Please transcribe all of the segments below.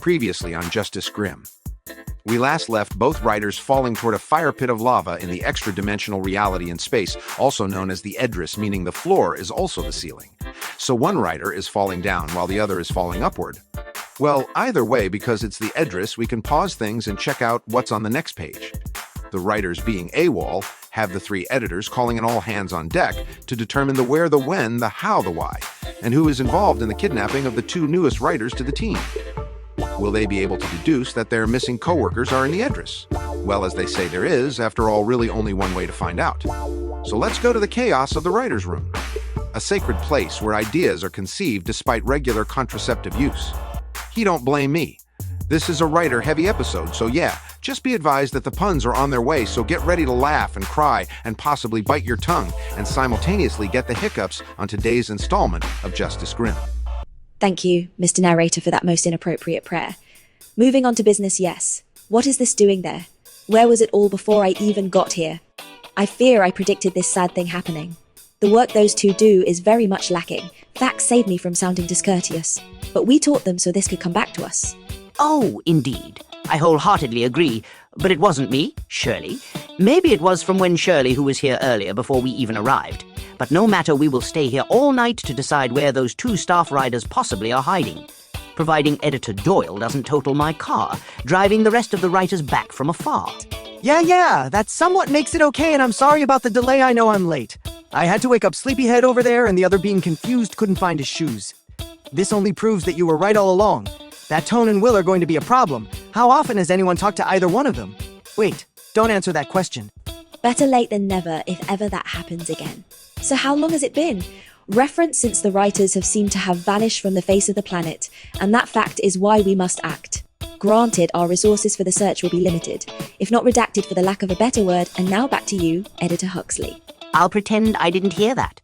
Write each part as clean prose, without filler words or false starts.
Previously on Justice Grimm. We last left both writers falling toward a fire pit of lava in the extra-dimensional reality in space, also known as the Edris, meaning the floor is also the ceiling. So one writer is falling down while the other is falling upward. Well, either way, because it's the Edris, we can pause things and check out what's on the next page. The writers, being AWOL, have the three editors calling an all-hands on deck to determine the where, the when, the how, the why, and who is involved in the kidnapping of the two newest writers to the team. Will they be able to deduce that their missing co-workers are in the Edris? Well, as they say, there is, after all, really only one way to find out. So let's go to the chaos of the writer's room, a sacred place where ideas are conceived despite regular contraceptive use. He don't blame me. This is a writer-heavy episode, so yeah, just be advised that the puns are on their way, so get ready to laugh and cry and possibly bite your tongue and simultaneously get the hiccups on today's installment of Justice Grimm. Thank you, Mr. Narrator, for that most inappropriate prayer. Moving on to business, yes. What is this doing there? Where was it all before I even got here? I fear I predicted this sad thing happening. The work those two do is very much lacking. Facts save me from sounding discourteous. But we taught them so this could come back to us. Oh, indeed. I wholeheartedly agree. But it wasn't me, Shirley. Maybe it was from when Shirley, who was here earlier before we even arrived. But no matter, we will stay here all night to decide where those two staff riders possibly are hiding. Providing Editor Doyle doesn't total my car, driving the rest of the writers back from afar. Yeah, that somewhat makes it okay, and I'm sorry about the delay. I know I'm late. I had to wake up Sleepyhead over there, and the other, being confused, couldn't find his shoes. This only proves that you were right all along. That Tone and Will are going to be a problem. How often has anyone talked to either one of them? Wait, don't answer that question. Better late than never if ever that happens again. So how long has it been? Reference since the writers have seemed to have vanished from the face of the planet, and that fact is why we must act. Granted, our resources for the search will be limited, if not redacted for the lack of a better word, and now back to you, Editor Huxley. I'll pretend I didn't hear that.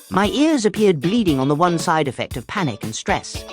My ears appeared bleeding on the one side effect of panic and stress,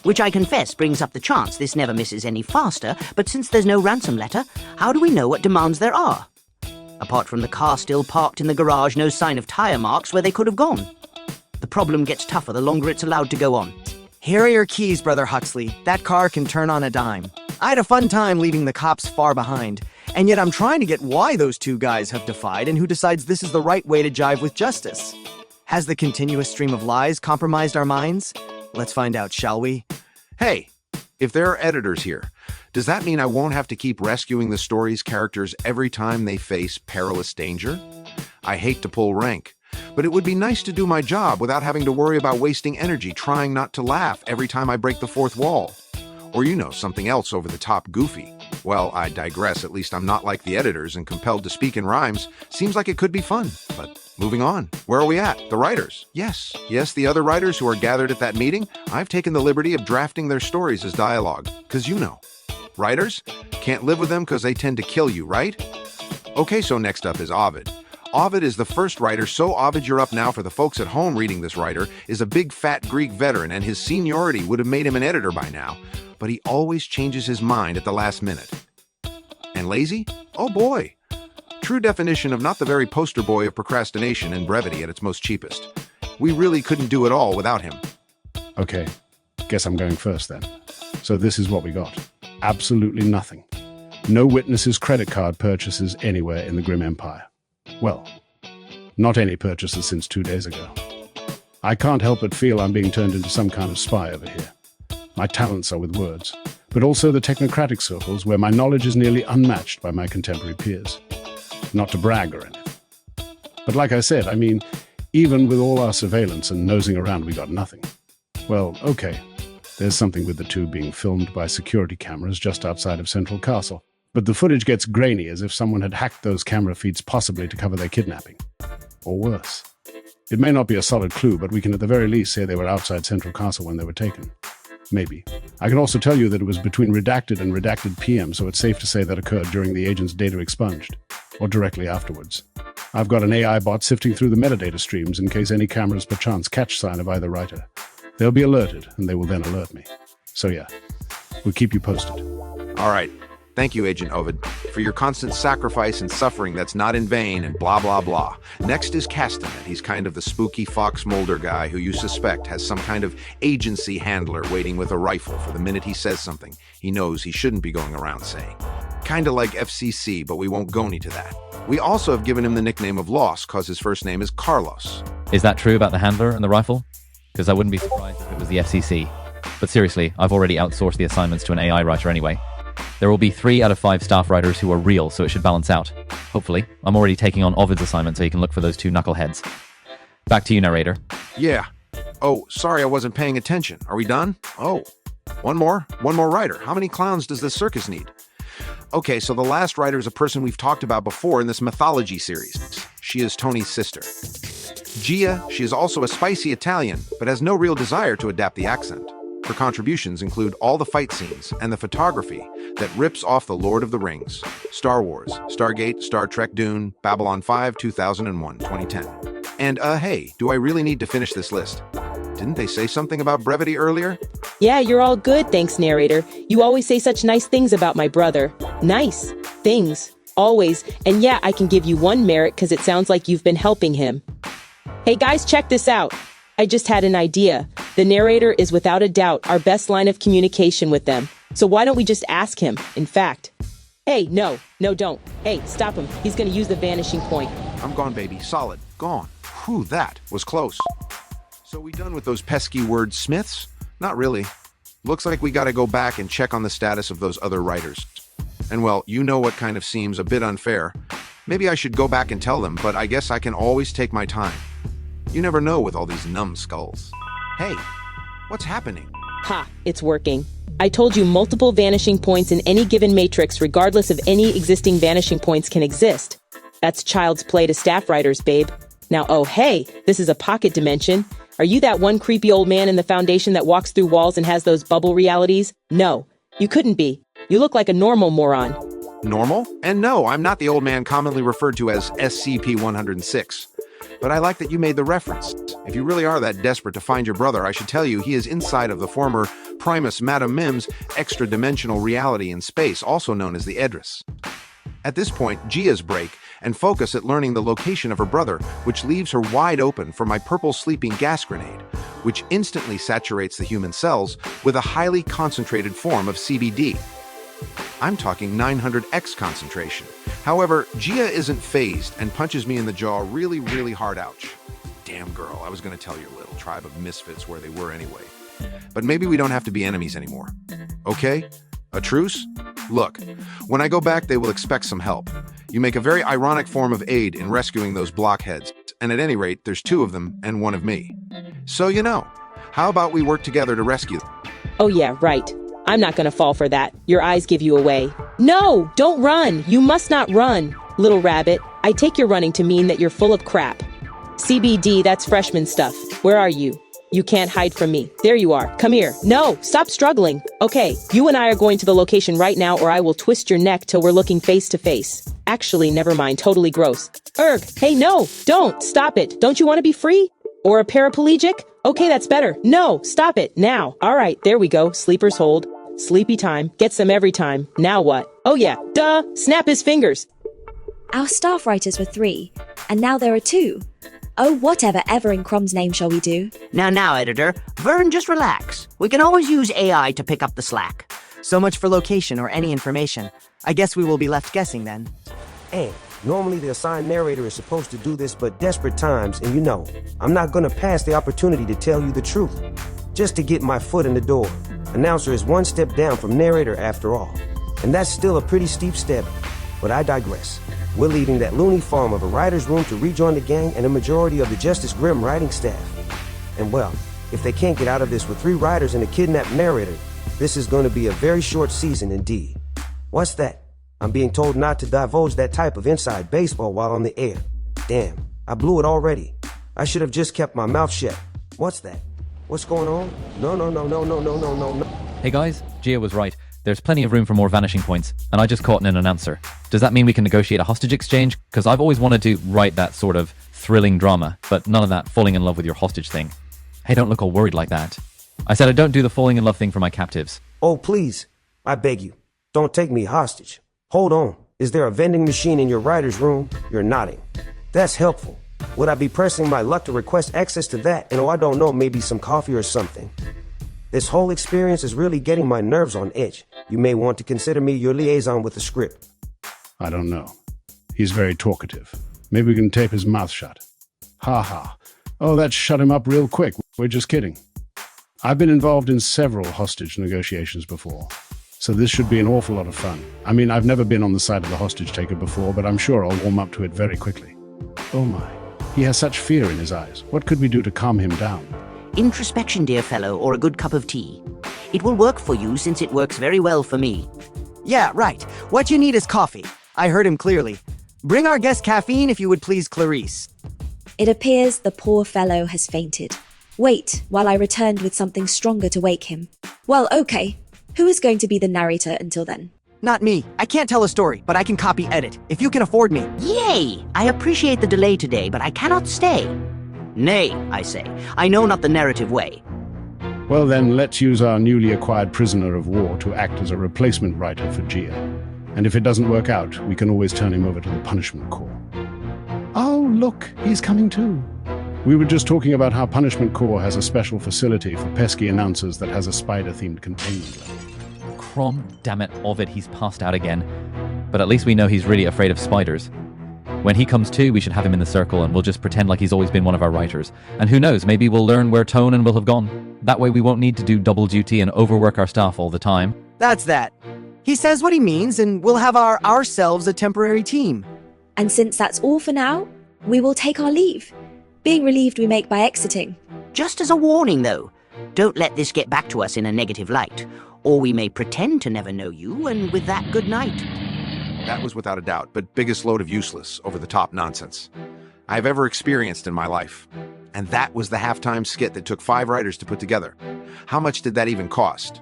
which I confess brings up the chance this never misses any faster, but since there's no ransom letter, how do we know what demands there are? Apart from the car still parked in the garage, no sign of tire marks where they could have gone. The problem gets tougher the longer it's allowed to go on. Here are your keys, Brother Huxley. That car can turn on a dime. I had a fun time leaving the cops far behind, and yet I'm trying to get why those two guys have defied and who decides this is the right way to jive with justice. Has the continuous stream of lies compromised our minds? Let's find out, shall we? Hey, if there are editors here, does that mean I won't have to keep rescuing the story's characters every time they face perilous danger? I hate to pull rank, but it would be nice to do my job without having to worry about wasting energy trying not to laugh every time I break the fourth wall. Or something else over the top goofy. Well, I digress. At least I'm not like the editors and compelled to speak in rhymes. Seems like it could be fun, but moving on. Where are we at? The writers. Yes, the other writers who are gathered at that meeting. I've taken the liberty of drafting their stories as dialogue. Because writers can't live with them because they tend to kill you, right? Okay, so next up is Ovid. Ovid is the first writer, so Ovid, you're up now. For the folks at home reading this writer, is a big fat Greek veteran, and his seniority would have made him an editor by now. But he always changes his mind at the last minute. And lazy? Oh boy. True definition of not the very poster boy of procrastination and brevity at its most cheapest. We really couldn't do it all without him. Okay, guess I'm going first then. So this is what we got. Absolutely nothing. No witnesses' credit card purchases anywhere in the Grimm Empire. Well, not any purchases since 2 days ago. I can't help but feel I'm being turned into some kind of spy over here. My talents are with words, but also the technocratic circles where my knowledge is nearly unmatched by my contemporary peers. Not to brag or anything. But like I said, even with all our surveillance and nosing around, we got nothing. Well, okay, there's something with the two being filmed by security cameras just outside of Central Castle. But the footage gets grainy as if someone had hacked those camera feeds possibly to cover their kidnapping. Or worse. It may not be a solid clue, but we can at the very least say they were outside Central Castle when they were taken. Maybe. I can also tell you that it was between redacted and redacted PM, so it's safe to say that occurred during the agent's data expunged, or directly afterwards. I've got an AI bot sifting through the metadata streams in case any cameras perchance catch sign of either writer. They'll be alerted, and they will then alert me. So yeah, we'll keep you posted. All right. Thank you, Agent Ovid, for your constant sacrifice and suffering that's not in vain and blah, blah, blah. Next is Castanet. He's kind of the spooky Fox Mulder guy who you suspect has some kind of agency handler waiting with a rifle for the minute he says something he knows he shouldn't be going around saying. Kinda like FCC, but we won't go into that. We also have given him the nickname of Lost, cause his first name is Carlos. Is that true about the handler and the rifle? Because I wouldn't be surprised if it was the FCC. But seriously, I've already outsourced the assignments to an AI writer anyway. There will be 3 out of 5 staff writers who are real, so it should balance out. Hopefully. I'm already taking on Ovid's assignment so you can look for those 2 knuckleheads. Back to you, narrator. Yeah. Oh, sorry I wasn't paying attention. Are we done? Oh, one more writer. How many clowns does this circus need? Okay, so the last writer is a person we've talked about before in this mythology series. She is Tony's sister. Gia, she is also a spicy Italian, but has no real desire to adapt the accent. Her contributions include all the fight scenes and the photography that rips off The Lord of the Rings, Star Wars, Stargate, Star Trek Dune, Babylon 5, 2001, 2010. And hey, do I really need to finish this list? Didn't they say something about brevity earlier? Yeah, you're all good, thanks, narrator. You always say such nice things about my brother. Nice things. Always. And yeah, I can give you 1 merit because it sounds like you've been helping him. Hey guys, check this out. I just had an idea. The narrator is without a doubt our best line of communication with them. So why don't we just ask him, in fact? Hey, no, don't. Hey, stop him. He's gonna use the vanishing point. I'm gone, baby. Solid. Gone. Whew, that was close. So we done with those pesky wordsmiths? Not really. Looks like we gotta go back and check on the status of those other writers. And well, you know what kind of seems a bit unfair. Maybe I should go back and tell them, but I guess I can always take my time. You never know with all these numbskulls. Hey, what's happening? Ha, it's working. I told you multiple vanishing points in any given matrix regardless of any existing vanishing points can exist. That's child's play to staff writers, babe. Now, oh hey, this is a pocket dimension. Are you that one creepy old man in the Foundation that walks through walls and has those bubble realities? No, you couldn't be. You look like a normal moron. Normal? And no, I'm not the old man commonly referred to as SCP-106. But I like that you made the reference. If you really are that desperate to find your brother, I should tell you he is inside of the former Primus Madam Mim's extra-dimensional reality in space, also known as the Edris. At this point, Gia's break and focus at learning the location of her brother, which leaves her wide open for my purple sleeping gas grenade, which instantly saturates the human cells with a highly concentrated form of CBD. I'm talking 900x concentration. However, Gia isn't phased and punches me in the jaw really, really hard. Ouch. Damn girl, I was going to tell your little tribe of misfits where they were anyway. But maybe we don't have to be enemies anymore. Okay? A truce? Look, when I go back, they will expect some help. You make a very ironic form of aid in rescuing those blockheads, and at any rate, there's 2 of them and 1 of me. So you know, how about we work together to rescue them? Oh yeah, right. I'm not gonna fall for that. Your eyes give you away. No, don't run. You must not run. Little rabbit, I take your running to mean that you're full of crap. CBD, that's freshman stuff. Where are you? You can't hide from me. There you are. Come here. No, stop struggling. Okay, you and I are going to the location right now or I will twist your neck till we're looking face to face. Actually, never mind. Totally gross. Erg, hey, no, don't. Stop it. Don't you want to be free? Or a paraplegic? Okay, that's better. No, stop it. Now. All right, there we go. Sleeper's hold. Sleepy time. Gets them every time. Now what? Oh yeah, duh. Snap his fingers. Our staff writers were 3, and now there are 2. Oh, whatever ever in Crom's name shall we do? Now, editor. Vern, just relax. We can always use AI to pick up the slack. So much for location or any information. I guess we will be left guessing then. And normally the assigned narrator is supposed to do this, but desperate times, and you know, I'm not gonna pass the opportunity to tell you the truth. Just to get my foot in the door. Announcer is 1 step down from narrator after all. And that's still a pretty steep step, but I digress. We're leaving that loony farm of a writer's room to rejoin the gang and a majority of the Justice Grimm writing staff. And well, if they can't get out of this with 3 writers and a kidnapped narrator, this is going to be a very short season indeed. What's that? I'm being told not to divulge that type of inside baseball while on the air. Damn, I blew it already. I should have just kept my mouth shut. What's that? What's going on? No. Hey guys, Gia was right. There's plenty of room for more vanishing points, and I just caught in an announcer. Does that mean we can negotiate a hostage exchange? Because I've always wanted to write that sort of thrilling drama, but none of that falling in love with your hostage thing. Hey, don't look all worried like that. I said I don't do the falling in love thing for my captives. Oh, please. I beg you. Don't take me hostage. Hold on. Is there a vending machine in your writer's room? You're nodding. That's helpful. Would I be pressing my luck to request access to that? And I don't know, maybe some coffee or something. This whole experience is really getting my nerves on edge. You may want to consider me your liaison with the script. I don't know. He's very talkative. Maybe we can tape his mouth shut. Ha ha. Oh, that shut him up real quick. We're just kidding. I've been involved in several hostage negotiations before, so this should be an awful lot of fun. I mean, I've never been on the side of the hostage taker before, but I'm sure I'll warm up to it very quickly. Oh my. He has such fear in his eyes. What could we do to calm him down? Introspection, dear fellow, or a good cup of tea. It will work for you since it works very well for me. Yeah, right. What you need is coffee. I heard him clearly. Bring our guest caffeine if you would please, Clarice. It appears the poor fellow has fainted. Wait, while I returned with something stronger to wake him. Well, okay. Who is going to be the narrator until then? Not me. I can't tell a story, but I can copy edit. If you can afford me. Yay! I appreciate the delay today, but I cannot stay. Nay, I say. I know not the narrative way. Well then, let's use our newly acquired prisoner of war to act as a replacement writer for Gia. And if it doesn't work out, we can always turn him over to the Punishment Corps. Oh, look, he's coming too. We were just talking about how Punishment Corps has a special facility for pesky announcers that has a spider-themed containment level. Crom, damn it, Ovid, he's passed out again. But at least we know he's really afraid of spiders. When he comes to, we should have him in the circle and we'll just pretend like he's always been one of our writers. And who knows, maybe we'll learn where Tonan will have gone. That way we won't need to do double duty and overwork our staff all the time. That's that. He says what he means and we'll have ourselves a temporary team. And since that's all for now, we will take our leave. Being relieved we make by exiting. Just as a warning, though, don't let this get back to us in a negative light, or we may pretend to never know you, and with that, good night. That was without a doubt, but biggest load of useless, over-the-top nonsense I've ever experienced in my life. And that was the halftime skit that took 5 writers to put together. How much did that even cost?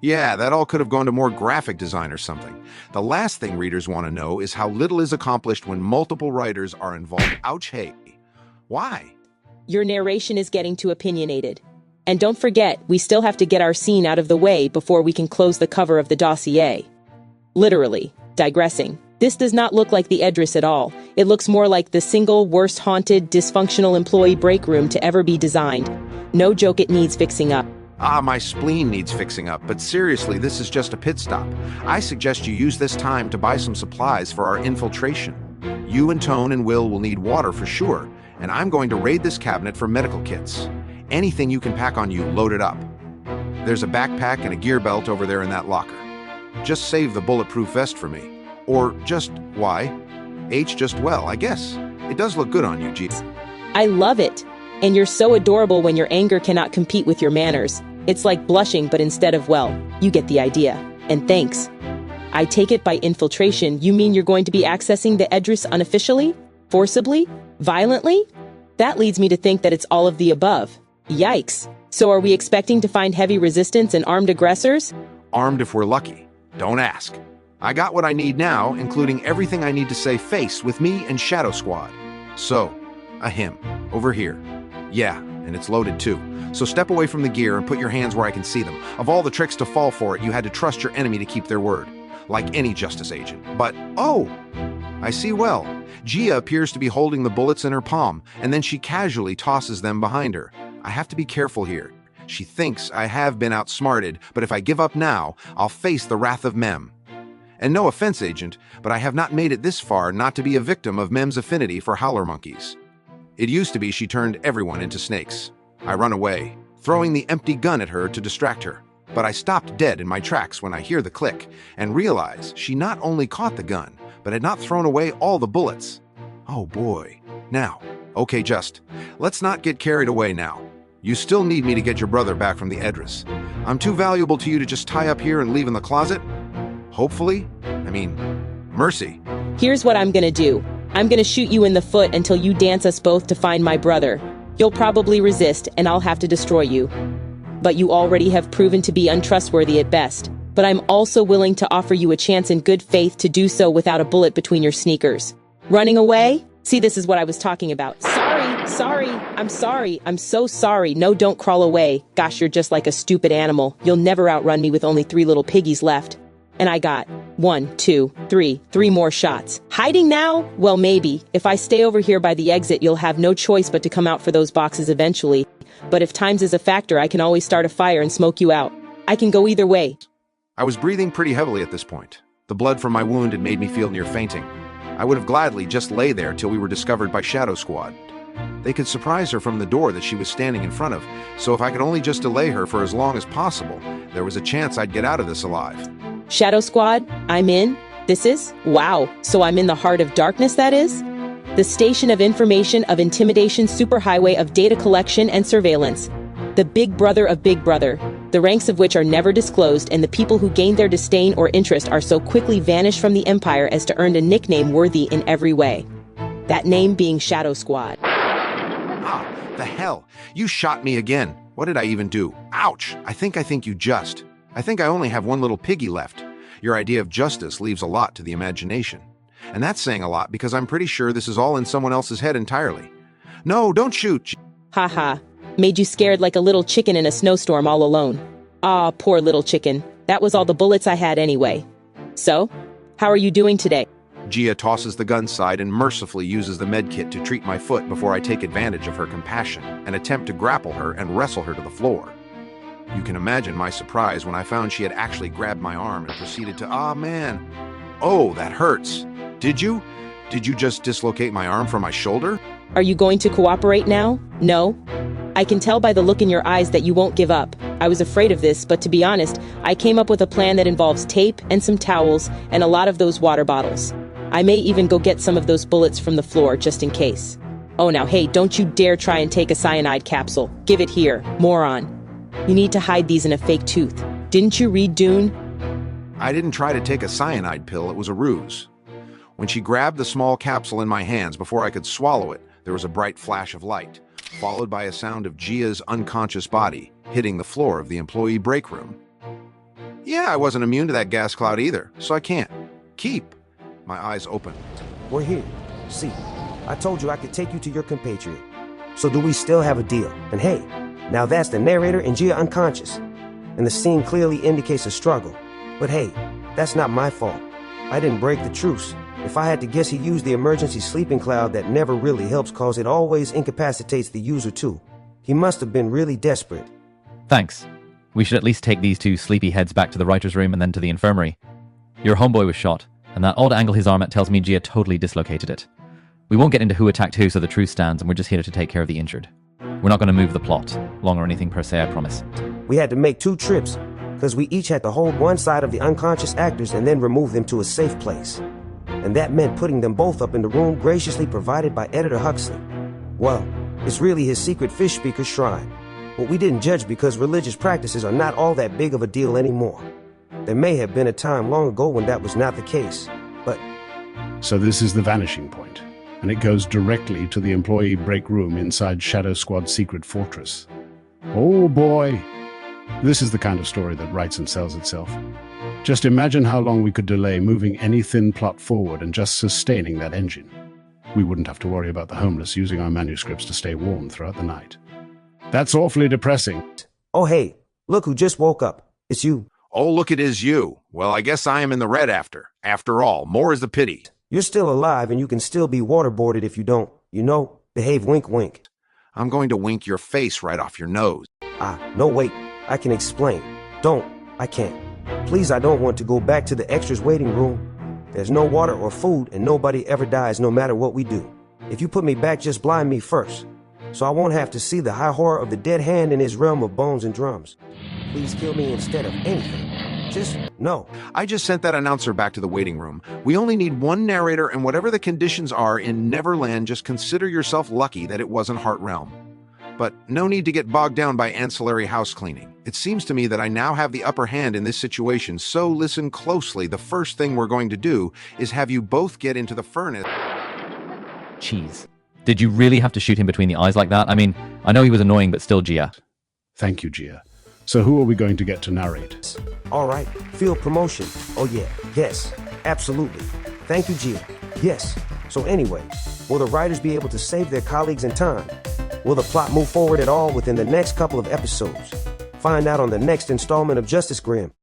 Yeah, that all could have gone to more graphic design or something. The last thing readers want to know is how little is accomplished when multiple writers are involved. Ouch, hey. Why? Your narration is getting too opinionated. And don't forget, we still have to get our scene out of the way before we can close the cover of the dossier. Literally, digressing. This does not look like the Edris at all. It looks more like the single worst haunted, dysfunctional employee break room to ever be designed. No joke, it needs fixing up. My spleen needs fixing up, but seriously, this is just a pit stop. I suggest you use this time to buy some supplies for our infiltration. You and Tone and Will need water for sure, and I'm going to raid this cabinet for medical kits. Anything you can pack on you, load it up. There's a backpack and a gear belt over there in that locker. Just save the bulletproof vest for me. Or just Y. H just well, I guess. It does look good on you, G. I love it. And you're so adorable when your anger cannot compete with your manners. It's like blushing, but instead of, well, you get the idea. And thanks. I take it by infiltration, you mean you're going to be accessing the Edris unofficially? Forcibly? Violently? That leads me to think that it's all of the above. Yikes. So are we expecting to find heavy resistance and armed aggressors? Armed if we're lucky. Don't ask. I got what I need now, including everything I need to save face with me and Shadow Squad. So, a him. Over here. Yeah, and it's loaded too. So step away from the gear and put your hands where I can see them. Of all the tricks to fall for it, you had to trust your enemy to keep their word. Like any justice agent. But, oh! I see well. Gia appears to be holding the bullets in her palm, and then she casually tosses them behind her. I have to be careful here. She thinks I have been outsmarted, but if I give up now, I'll face the wrath of Mem. And no offense, Agent, but I have not made it this far not to be a victim of Mem's affinity for howler monkeys. It used to be she turned everyone into snakes. I run away, throwing the empty gun at her to distract her. But I stopped dead in my tracks when I hear the click and realize she not only caught the gun, but had not thrown away all the bullets. Oh boy. Now, okay, let's not get carried away now. You still need me to get your brother back from the Edris. I'm too valuable to you to just tie up here and leave in the closet? Hopefully? Mercy. Here's what I'm gonna do. I'm gonna shoot you in the foot until you dance us both to find my brother. You'll probably resist, and I'll have to destroy you. But you already have proven to be untrustworthy at best. But I'm also willing to offer you a chance in good faith to do so without a bullet between your sneakers. Running away? See, this is what I was talking about. I'm sorry. I'm so sorry. No, don't crawl away. Gosh, you're just like a stupid animal. You'll never outrun me with only 3 little piggies left. And I got 1, 2, 3, 3 more shots. Hiding now? Well, maybe. If I stay over here by the exit, you'll have no choice but to come out for those boxes eventually. But if times is a factor, I can always start a fire and smoke you out. I can go either way. I was breathing pretty heavily at this point. The blood from my wound had made me feel near fainting. I would have gladly just lay there till we were discovered by Shadow Squad. They could surprise her from the door that she was standing in front of, so if I could only just delay her for as long as possible, there was a chance I'd get out of this alive. Shadow Squad, I'm in. This is? Wow. So I'm in the heart of darkness, that is? The station of information, of intimidation, superhighway of data collection and surveillance. The big brother of Big Brother, the ranks of which are never disclosed, and the people who gain their disdain or interest are so quickly vanished from the Empire as to earn a nickname worthy in every way. That name being Shadow Squad. Ah, the hell! You shot me again. What did I even do? Ouch! I think you just. I think I only have one little piggy left. Your idea of justice leaves a lot to the imagination. And that's saying a lot because I'm pretty sure this is all in someone else's head entirely. No, don't shoot! Haha. Made you scared like a little chicken in a snowstorm all alone. Ah, poor little chicken. That was all the bullets I had anyway. So, how are you doing today? Gia tosses the gun side and mercifully uses the medkit to treat my foot before I take advantage of her compassion and attempt to grapple her and wrestle her to the floor. You can imagine my surprise when I found she had actually grabbed my arm and proceeded to, ah man, oh, that hurts. Did you? Did you just dislocate my arm from my shoulder? Are you going to cooperate now? No? I can tell by the look in your eyes that you won't give up. I was afraid of this, but to be honest, I came up with a plan that involves tape and some towels and a lot of those water bottles. I may even go get some of those bullets from the floor just in case. Oh, now, hey, don't you dare try and take a cyanide capsule. Give it here, moron. You need to hide these in a fake tooth. Didn't you read Dune? I didn't try to take a cyanide pill, it was a ruse. When she grabbed the small capsule in my hands before I could swallow it, there was a bright flash of light, followed by a sound of Gia's unconscious body hitting the floor of the employee break room. Yeah, I wasn't immune to that gas cloud either, so I can't. Keep. My eyes open. We're here. See, I told you I could take you to your compatriot. So do we still have a deal? And hey, now that's the narrator and Gia unconscious. And the scene clearly indicates a struggle. But hey, that's not my fault. I didn't break the truce. If I had to guess, he used the emergency sleeping cloud that never really helps cause it always incapacitates the user too. He must have been really desperate. Thanks. We should at least take these two sleepy heads back to the writer's room and then to the infirmary. Your homeboy was shot, and that odd angle his arm at tells me Gia totally dislocated it. We won't get into who attacked who so the truth stands, and we're just here to take care of the injured. We're not going to move the plot, long or anything per se, I promise. We had to make 2 trips, because we each had to hold one side of the unconscious actors and then remove them to a safe place. And that meant putting them both up in the room graciously provided by Editor Huxley. Well, it's really his secret fish speaker shrine. But we didn't judge because religious practices are not all that big of a deal anymore. There may have been a time long ago when that was not the case, but... So this is the vanishing point, and it goes directly to the employee break room inside Shadow Squad's secret fortress. Oh boy! This is the kind of story that writes and sells itself. Just imagine how long we could delay moving any thin plot forward and just sustaining that engine. We wouldn't have to worry about the homeless using our manuscripts to stay warm throughout the night. That's awfully depressing. Oh hey, look who just woke up. It's you. Oh, look, it is you. Well, I guess I am in the red after. After all, more is the pity. You're still alive and you can still be waterboarded if you don't, behave wink wink. I'm going to wink your face right off your nose. No wait, I can explain. I can't. Please, I don't want to go back to the extras waiting room. There's no water or food and nobody ever dies no matter what we do. If you put me back, just blind me first, so I won't have to see the high horror of the dead hand in his realm of bones and drums. Please kill me instead of anything. Just no. I just sent that announcer back to the waiting room. We only need one narrator, and whatever the conditions are in Neverland, just consider yourself lucky that it wasn't Heart Realm. But no need to get bogged down by ancillary house cleaning. It seems to me that I now have the upper hand in this situation, so listen closely. The first thing we're going to do is have you both get into the furnace. Jeez. Did you really have to shoot him between the eyes like that? I mean, I know he was annoying, but still, Gia. Thank you, Gia. So who are we going to get to narrate? All right, field promotion. Oh yeah, yes, absolutely. Thank you, Gia. Yes. So anyway, will the writers be able to save their colleagues in time? Will the plot move forward at all within the next couple of episodes? Find out on the next installment of Justice Grimm.